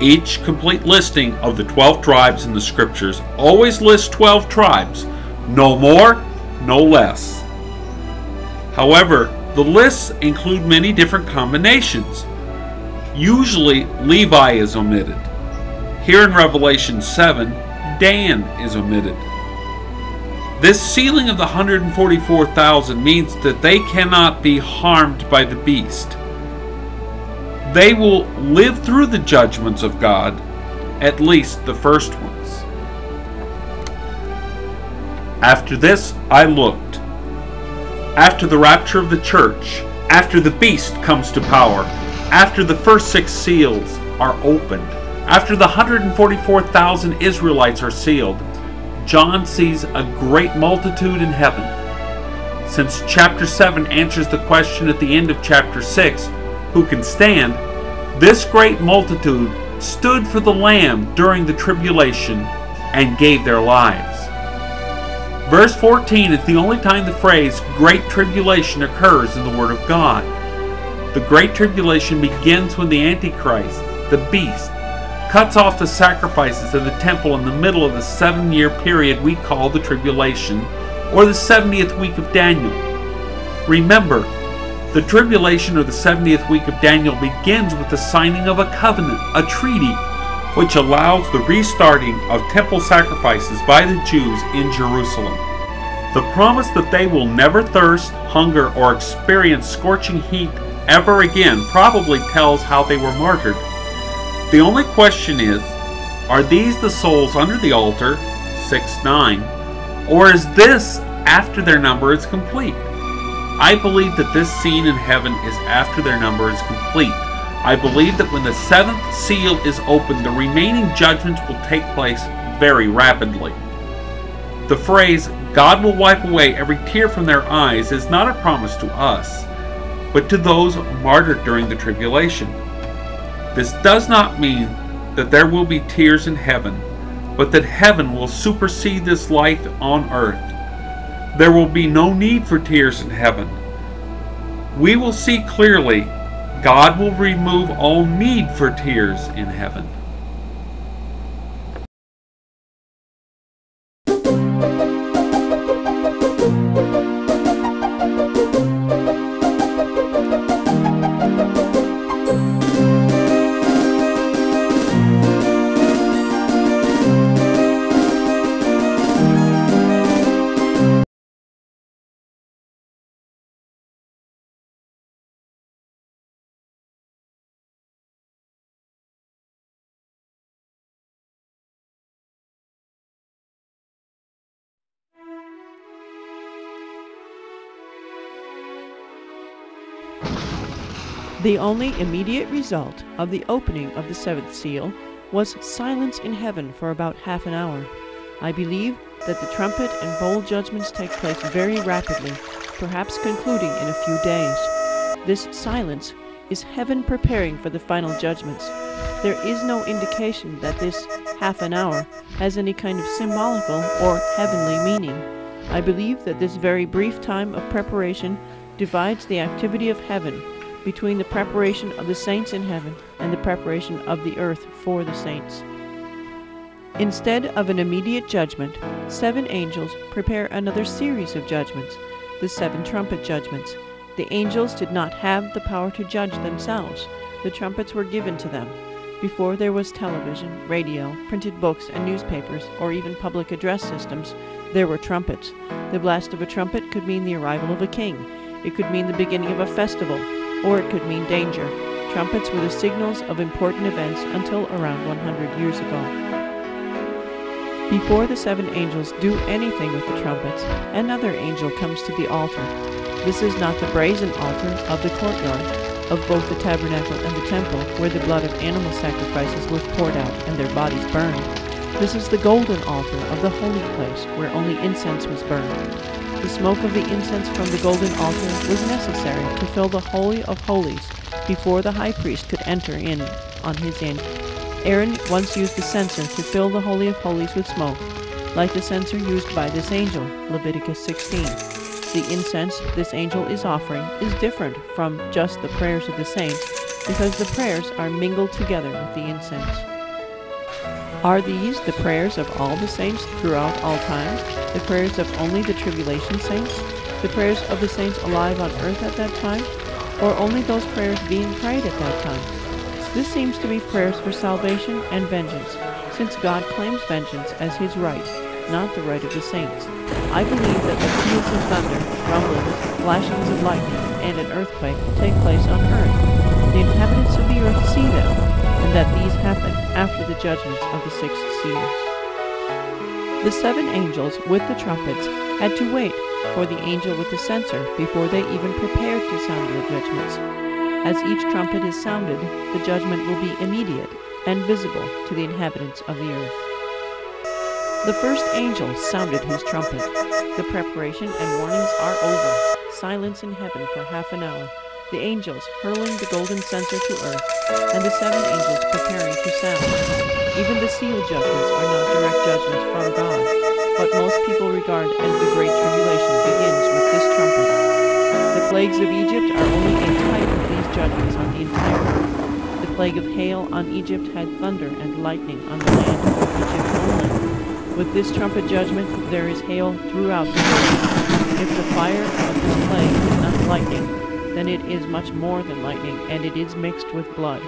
Each complete listing of the 12 tribes in the scriptures always lists 12 tribes, no more, no less. However, the lists include many different combinations. Usually, Levi is omitted. Here in Revelation 7, Dan is omitted. This sealing of the 144,000 means that they cannot be harmed by the beast. They will live through the judgments of God, at least the first ones. After this I looked. After the rapture of the church, after the beast comes to power, after the first 6 seals are opened, after the 144,000 Israelites are sealed, John sees a great multitude in heaven. Since chapter 7 answers the question at the end of chapter 6, who can stand, this great multitude stood for the Lamb during the tribulation and gave their lives. Verse 14 is the only time the phrase Great Tribulation occurs in the Word of God. The Great Tribulation begins when the Antichrist, the beast, cuts off the sacrifices in the temple in the middle of the 7-year period we call the Tribulation, or the 70th week of Daniel. Remember, the Tribulation or the 70th week of Daniel begins with the signing of a covenant, a treaty, which allows the restarting of temple sacrifices by the Jews in Jerusalem. The promise that they will never thirst, hunger, or experience scorching heat ever again probably tells how they were martyred. The only question is, are these the souls under the altar, 6:9, or is this after their number is complete? I believe that this scene in heaven is after their number is complete. I believe that when the 7th seal is opened, the remaining judgments will take place very rapidly. The phrase, God will wipe away every tear from their eyes, is not a promise to us, but to those martyred during the tribulation. This does not mean that there will be tears in heaven, but that heaven will supersede this life on earth. There will be no need for tears in heaven. We will see clearly. God will remove all need for tears in heaven. The only immediate result of the opening of the 7th seal was silence in heaven for about half an hour. I believe that the trumpet and bowl judgments take place very rapidly, perhaps concluding in a few days. This silence is heaven preparing for the final judgments. There is no indication that this half an hour has any kind of symbolical or heavenly meaning. I believe that this very brief time of preparation divides the activity of heaven between the preparation of the saints in heaven and the preparation of the earth for the saints. Instead of an immediate judgment, 7 angels prepare another series of judgments, the 7 trumpet judgments. The angels did not have the power to judge themselves. The trumpets were given to them. Before there was television, radio, printed books and newspapers, or even public address systems, there were trumpets. The blast of a trumpet could mean the arrival of a king. It could mean the beginning of a festival, or it could mean danger. Trumpets were the signals of important events until around 100 years ago. Before the 7 angels do anything with the trumpets, another angel comes to the altar. This is not the brazen altar of the courtyard of both the tabernacle and the temple, where the blood of animal sacrifices was poured out and their bodies burned. This is the golden altar of the holy place, where only incense was burned. The smoke of the incense from the golden altar was necessary to fill the Holy of Holies before the high priest could enter in on his end. Aaron once used the censer to fill the Holy of Holies with smoke, like the censer used by this angel, Leviticus 16. The incense this angel is offering is different from just the prayers of the saints, because the prayers are mingled together with the incense. Are these the prayers of all the saints throughout all time? The prayers of only the tribulation saints? The prayers of the saints alive on earth at that time? Or only those prayers being prayed at that time? This seems to be prayers for salvation and vengeance, since God claims vengeance as his right, not the right of the saints. I believe that the peals of thunder, rumblings, flashings of lightning, and an earthquake take place on earth. The inhabitants of the earth see them, and that these happen after the judgments of the 6 seals. The 7 angels with the trumpets had to wait for the angel with the censer before they even prepared to sound their judgments. As each trumpet is sounded, the judgment will be immediate and visible to the inhabitants of the earth. The first angel sounded his trumpet. The preparation and warnings are over. Silence in heaven for half an hour. The angels hurling the golden censer to earth, and the 7 angels preparing to sound. Even the seal judgments are not direct judgments from God. What most people regard as the Great Tribulation begins with this trumpet. The plagues of Egypt are only a type of these judgments on the entire earth. The plague of hail on Egypt had thunder and lightning on the land of Egypt only. With this trumpet judgment, there is hail throughout the earth. If the fire of this plague is not lightning, then it is much more than lightning, and it is mixed with blood.